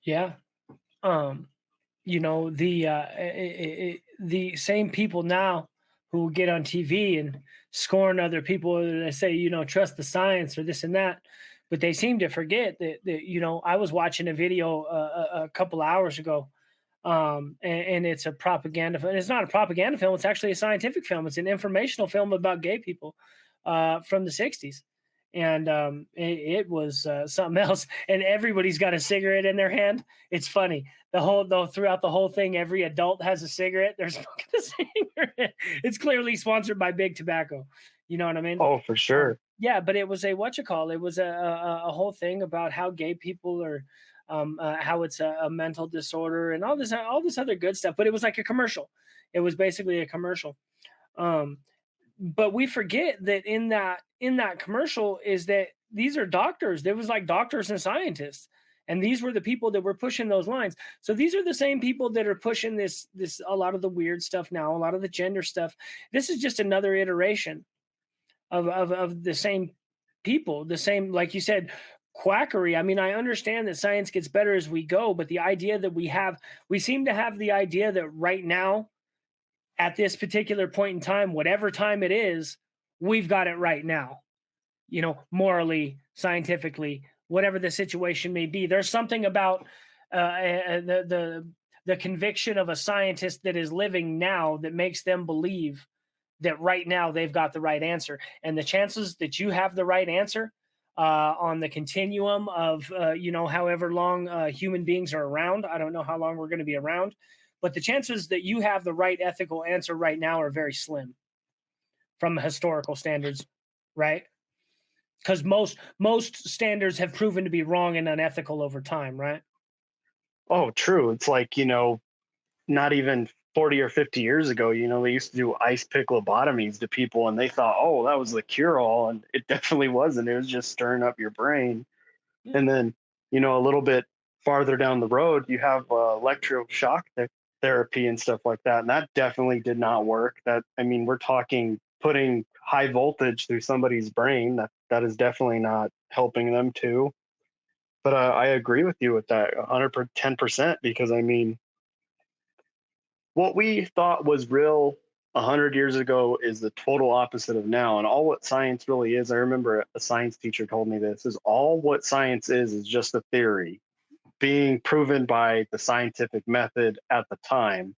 Yeah. Um, the same people now who get on TV and scorn other people, and they say, trust the science or this and that, but they seem to forget that I was watching a video a couple hours ago, and it's a propaganda film. It's not a propaganda film. It's actually a scientific film. It's an informational film about gay people from the '60s, and it was something else. And everybody's got a cigarette in their hand. It's funny. Though throughout the whole thing, every adult has a cigarette. They're smoking a cigarette. It's clearly sponsored by Big Tobacco. You know what I mean? Oh, for sure. Yeah, but it was a what you call it was a whole thing about how gay people are, how it's a mental disorder and all this other good stuff. But it was like a commercial. It was basically a commercial. Um, but we forget that in that commercial is that these are doctors. There was like doctors and scientists, and these were the people that were pushing those lines. So these are the same people that are pushing this a lot of the weird stuff now, a lot of the gender stuff. This is just another iteration of the same people, the same, like you said, quackery. I mean, I understand that science gets better as we go, but the idea that we seem to have the idea that right now, at this particular point in time, whatever time it is, we've got it right now, morally, scientifically, whatever the situation may be. There's something about the conviction of a scientist that is living now that makes them believe that right now they've got the right answer. And the chances that you have the right answer on the continuum of, however long human beings are around, I don't know how long we're going to be around, but the chances that you have the right ethical answer right now are very slim from historical standards, right? Because most standards have proven to be wrong and unethical over time, right? Oh, true. It's like, not even 40 or 50 years ago, they used to do ice pick lobotomies to people and they thought, oh, that was the cure all. And it definitely wasn't. It was just stirring up your brain. Yeah. And then, a little bit farther down the road, you have electroshock therapy and stuff like that. And that definitely did not work. I mean, we're talking putting high voltage through somebody's brain. That is definitely not helping them too. But I agree with you with that 110%, because I mean, what we thought was real 100 years ago is the total opposite of now. And all what science really is, I remember a science teacher told me this, is all what science is just a theory being proven by the scientific method at the time.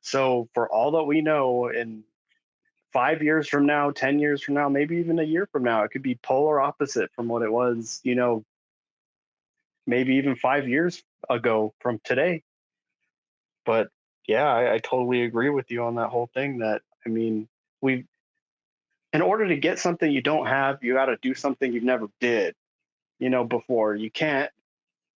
So for all that we know, in 5 years from now, 10 years from now, maybe even a year from now, it could be polar opposite from what it was, maybe even 5 years ago from today. But yeah, I totally agree with you on that whole thing. That I mean, we in order to get something you don't have, you got to do something you've never did, before. You can't.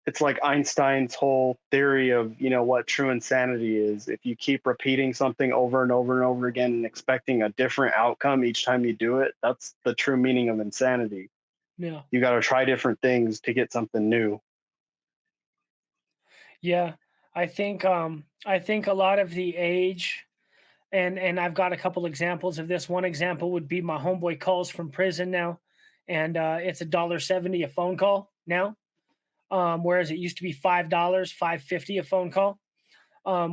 It's like Einstein's whole theory of what true insanity is. If you keep repeating something over and over and over again and expecting a different outcome each time you do it, that's the true meaning of insanity. Yeah. You got to try different things to get something new. Yeah. I think a lot of the age, and I've got a couple examples of this. One example would be my homeboy calls from prison now, and it's $1.70 a phone call now, whereas it used to be $5, $5.50 a phone call,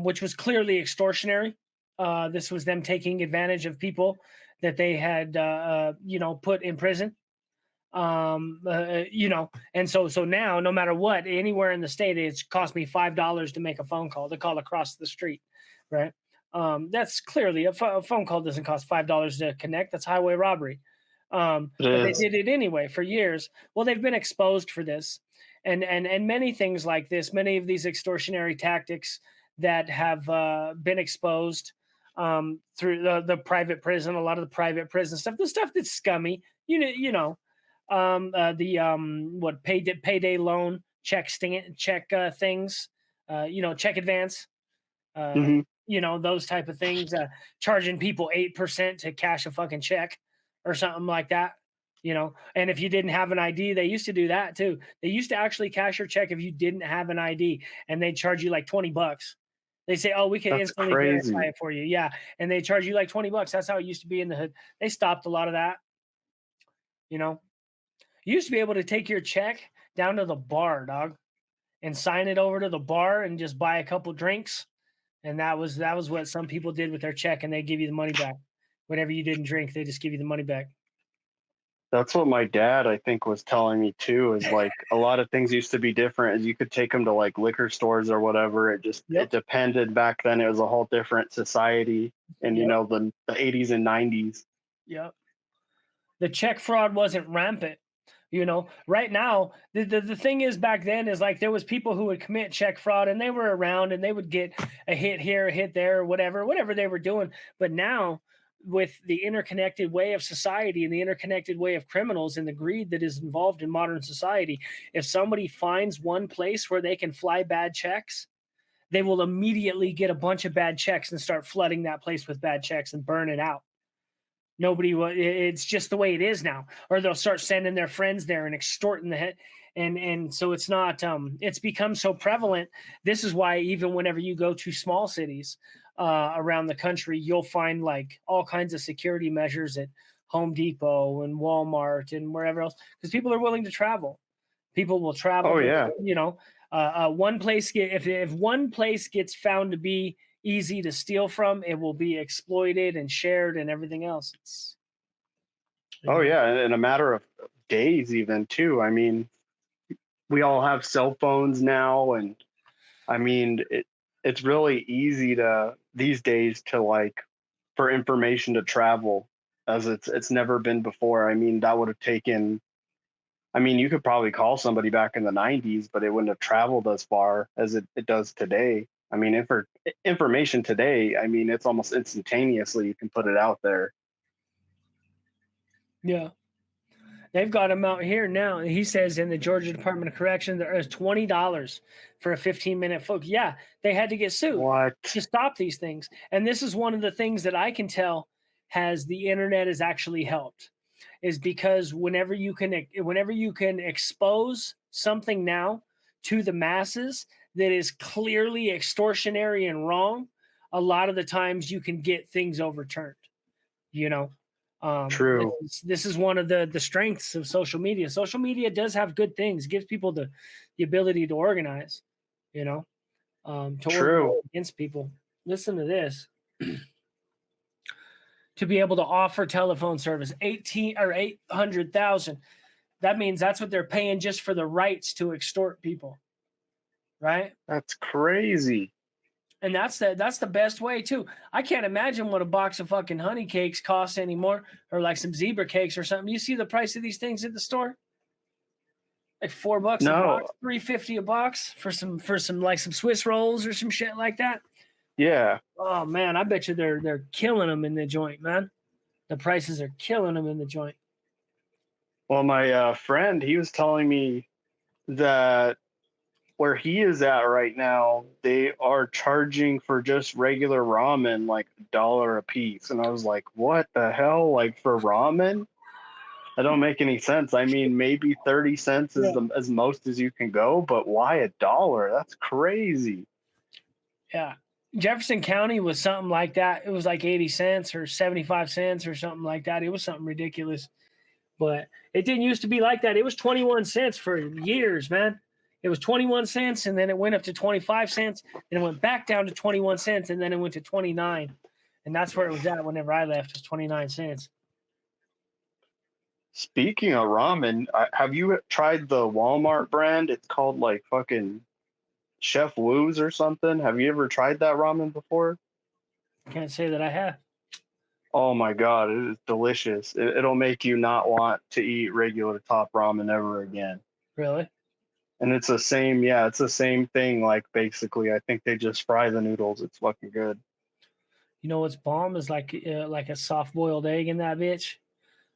which was clearly extortionary. This was them taking advantage of people that they had, put in prison. And so now, no matter what, anywhere in the state, it's cost me $5 to make a phone call, to call across the street, right? That's clearly a phone call doesn't cost $5 to connect. That's highway robbery. It But they is. did it anyway for years. Well, they've been exposed for this, and many things like this, many of these extortionary tactics that have been exposed through the private prison, a lot of the private prison stuff, the stuff that's scummy, the what payday loan check things, check advance, uh, Hmm. those type of things, charging people 8% to cash a fucking check or something like that. And if you didn't have an ID, they used to do that too. They used to actually cash your check if you didn't have an ID, and they charge you like $20. They say, "Oh, we can That's instantly verify crazy. it for you." Yeah, and they charge you like $20. That's how it used to be in the hood. They stopped a lot of that. You know, you used to be able to take your check down to the bar, dog, and sign it over to the bar and just buy a couple drinks. And that was what some people did with their check, and they give you the money back. Whatever you didn't drink, they just give you the money back. That's what my dad, I think, was telling me too, is like a lot of things used to be different. Is you could take them to like liquor stores or whatever. It Yep. depended back then. It was a whole different society in, Yep. the 80s and 90s. Yep. The check fraud wasn't rampant. Right now, the thing is, back then is like there was people who would commit check fraud, and they were around, and they would get a hit here, a hit there, whatever they were doing. But now, with the interconnected way of society and the interconnected way of criminals and the greed that is involved in modern society, if somebody finds one place where they can fly bad checks, they will immediately get a bunch of bad checks and start flooding that place with bad checks and burn it out. Nobody will. It's just the way it is now. Or they'll start sending their friends there and extorting the head. And so it's not. It's become so prevalent. This is why even whenever you go to small cities around the country, you'll find like all kinds of security measures at Home Depot and Walmart and wherever else, because people are willing to travel. People will travel. Oh yeah. One place if one place gets found to be easy to steal from, it will be exploited and shared and everything else. Oh yeah. In a matter of days, even too. I mean, we all have cell phones now, and I mean, it's really easy to these days to like for information to travel as it's never been before. I mean, that would have taken. I mean, you could probably call somebody back in the 90s, but it wouldn't have traveled as far as it does today. I mean, for information today, I mean, it's almost instantaneously you can put it out there. Yeah, they've got him out here now. He says in the Georgia Department of Correction there is $20 for a 15-minute focus. Yeah, they had to get sued What? to stop these things. And this is one of the things that I can tell has the internet has actually helped, is because whenever you can expose something now to the masses that is clearly extortionary and wrong, a lot of the times you can get things overturned. You know, this True. is, this is one of the strengths of social media. Social media does have good things, gives people the ability to organize. You know, to True. organize against people. Listen to this. To be able to offer telephone service, 18 or 800,000. That means that's what they're paying just for the rights to extort people, right? That's crazy. And that's the best way too. I can't imagine what a box of fucking honey cakes costs anymore, or like some zebra cakes or something. You see the price of these things at the store? Like $4 a No. box, 350 a box for some like some Swiss rolls or some shit like that. Yeah. Oh man, I bet you they're killing them in the joint, man. The prices are killing them in the joint. Well, my friend, he was telling me that where he is at right now, they are charging for just regular ramen like $1 a piece. And I was like, what the hell? Like for ramen? That don't make any sense. I mean, maybe 30 cents is Yeah. the as most as you can go, but why $1? That's crazy. Yeah. Jefferson County was something like that. It was like 80 cents or 75 cents or something like that. It was something ridiculous. But it didn't used to be like that. It was 21 cents for years, man. It was 21 cents, and then it went up to 25 cents, and it went back down to 21 cents, and then it went to 29. And that's where it was at whenever I left, was 29 cents. Speaking of ramen, have you tried the Walmart brand? It's called like fucking Chef Wu's or something. Have you ever tried that ramen before? Can't say that I have. Oh my God, it is delicious. It'll make you not want to eat regular top ramen ever again. Really? And it's the same, yeah, it's the same thing. Like basically, I think they just fry the noodles. It's fucking good. You know what's bomb is like a soft boiled egg in that bitch,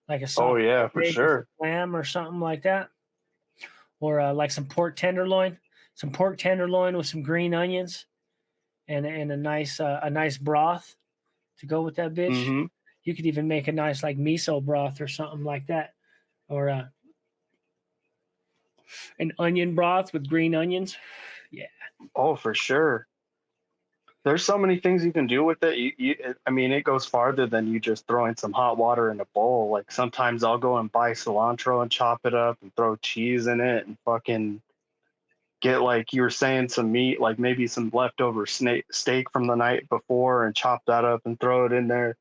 like a Oh soft yeah, for egg with sure. lamb or something like that, or like some pork tenderloin with some green onions and a nice broth to go with that bitch. Hmm. You could even make a nice like miso broth or something like that, or an onion broth with green onions. Yeah, Oh, for sure. There's so many things you can do with it. I mean, it goes farther than you just throwing some hot water in a bowl. Like sometimes I'll go and buy cilantro and chop it up and throw cheese in it and fucking get, like you were saying, some meat, like maybe some leftover steak from the night before, and chop that up and throw it in there.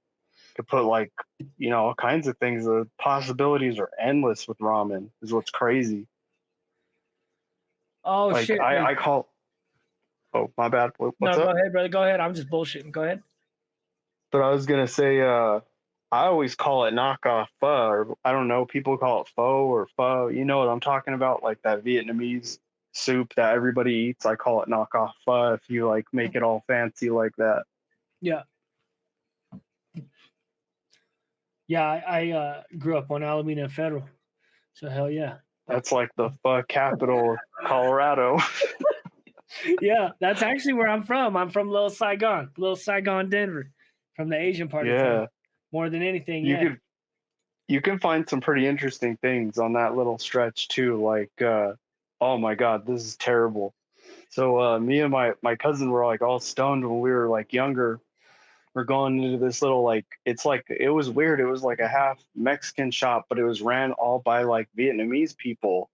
Could put like, all kinds of things. The possibilities are endless with ramen. Is what's crazy. Oh Like shit! Like, I call. Oh, my bad. What's no, go up? ahead, brother. Go ahead. I'm just bullshitting. Go ahead. But I was gonna say, I always call it knockoff pho, or I don't know, people call it pho or pho. You know what I'm talking about? Like that Vietnamese soup that everybody eats. I call it knockoff pho if you like make it all fancy like that. Yeah. Yeah, I grew up on Alameda and Federal, so hell yeah. That's like the pho capital of Colorado. Yeah, that's actually where I'm from. I'm from Little Saigon, Denver, from the Asian part of town. Yeah, More than anything, you yeah. could you can find some pretty interesting things on that little stretch too. Like, oh my God, this is terrible. So me and my cousin were like all stoned when we were like younger. We're going into this little, like, it's like, it was weird. It was like a half Mexican shop, but it was ran all by like Vietnamese people.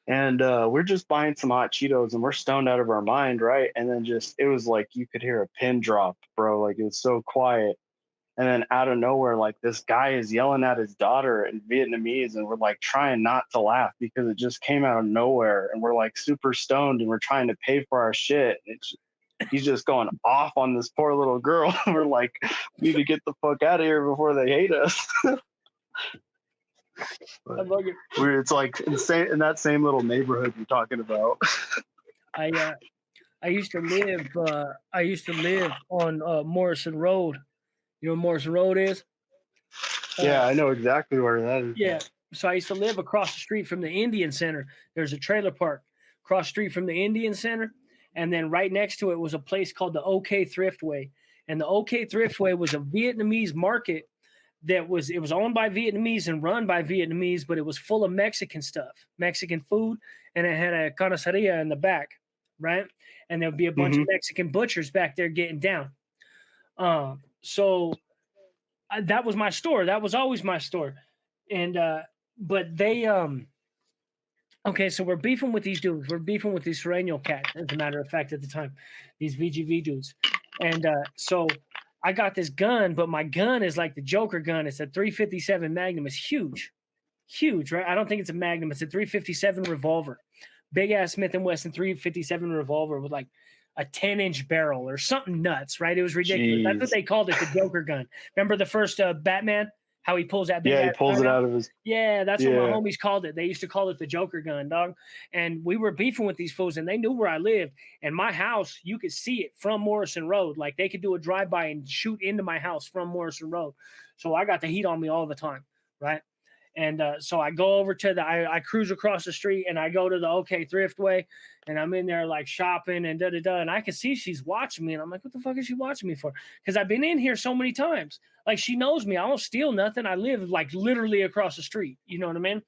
And we're just buying some hot Cheetos and we're stoned out of our mind, right? And then just it was like you could hear a pin drop, bro. Like it was so quiet. And then out of nowhere, like this guy is yelling at his daughter in Vietnamese, and we're like trying not to laugh because it just came out of nowhere. And we're like super stoned and we're trying to pay for our shit. He's just going off on this poor little girl. We're like, we need to get the fuck out of here before they hate us. I love it. It's like insane in that same little neighborhood you're talking about. I used to live on Morrison Road. You know what Morrison Road is? Yeah, I know exactly where that is. Yeah. So I used to live across the street from the Indian Center. There's a trailer park across the street from the Indian Center. And then right next to it was a place called the OK Thriftway. And the OK Thriftway was a Vietnamese market it was owned by Vietnamese and run by Vietnamese, but it was full of Mexican stuff, Mexican food, and it had a carniceria in the back, right? And there would be a bunch of Mexican butchers back there getting down. So that was my store. That was always my store. And but they okay, so we're beefing with these dudes. We're beefing with these Sereno cats, as a matter of fact, at the time, these VGV dudes. And so I got this gun, but my gun is like the Joker gun. It's a 357 Magnum. It's huge, right? I don't think it's a Magnum. It's a 357 revolver, big ass Smith & Wesson 357 revolver with like a 10-inch barrel or something nuts, right? It was ridiculous. Jeez. That's what they called it, the Joker gun. Remember the first Batman? How he pulls that big he pulls it out of his. Yeah, that's what my homies called it. They used to call it the Joker gun, dog. And we were beefing with these fools, and they knew where I lived. And my house, you could see it from Morrison Road. Like they could do a drive-by and shoot into my house from Morrison Road. So I got the heat on me all the time, right? And so I go over to I cruise across the street and I go to the OK Thriftway, and I'm in there like shopping and da-da-da. And I can see she's watching me. And I'm like, what the fuck is she watching me for? Because I've been in here so many times. Like she knows me. I don't steal nothing. I live like literally across the street. You know what I mean?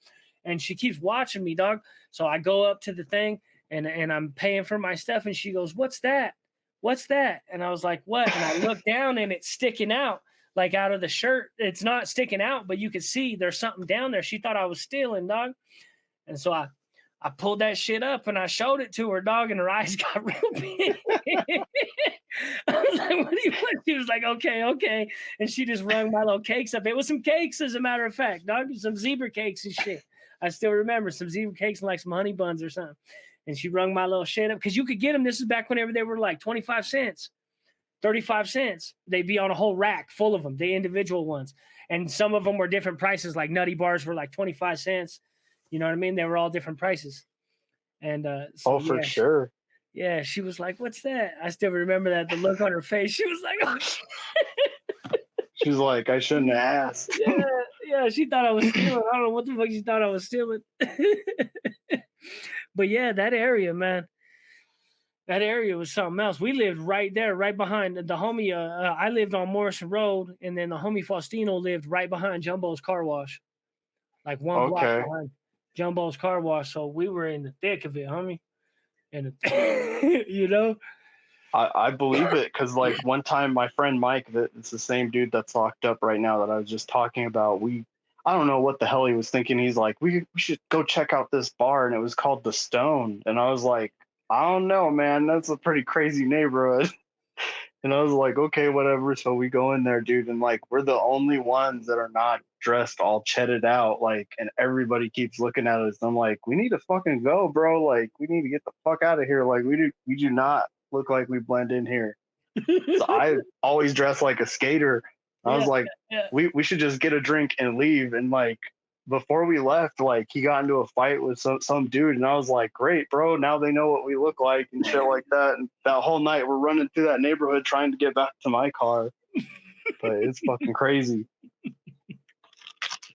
And she keeps watching me, dog. So I go up to the thing and I'm paying for my stuff. And she goes, what's that? What's that? And I was like, what? And I look down and it's sticking out. Like out of the shirt, it's not sticking out, but you can see there's something down there. She thought I was stealing, dog. And so I pulled that shit up and I showed it to her, dog, and her eyes got real big. I was like, what do you want? She was like, okay. And she just rung my little cakes up. It was some cakes, as a matter of fact, dog, some zebra cakes and shit. I still remember some zebra cakes and like some honey buns or something. And she rung my little shit up because you could get them. This is back whenever they were like 25 cents. 35 cents. They'd be on a whole rack full of them, the individual ones. And some of them were different prices, like Nutty Bars were like 25 cents. You know what I mean? They were all different prices. And so, for sure. Yeah, she was like, what's that? I still remember that, the look on her face. She was like, oh, shit. She's like, I shouldn't have asked. Yeah, she thought I was stealing. I don't know what the fuck she thought I was stealing. But yeah, that area, man. That area was something else. We lived right there, right behind the homie. I lived on Morrison Road, and then the homie Faustino lived right behind Jumbo's Car Wash, like one block behind Jumbo's Car Wash. So we were in the thick of it, homie. And you know, I believe it because like one time my friend Mike, it's the same dude that's locked up right now that I was just talking about. I don't know what the hell he was thinking. He's like, we should go check out this bar, and it was called the Stone. And I was like, I don't know, man. That's a pretty crazy neighborhood. And I was like, okay, whatever. So we go in there, dude, and like we're the only ones that are not dressed all chetted out, like, and everybody keeps looking at us. I'm like, we need to fucking go, bro. Like, we need to get the fuck out of here. Like, we do not look like we blend in here. So I always dress like a skater. I Yeah, was like, yeah. we should just get a drink and leave. And like before we left, like he got into a fight with some dude, and I was like, great, bro. Now they know what we look like and shit like that. And that whole night we're running through that neighborhood trying to get back to my car. But it's fucking crazy.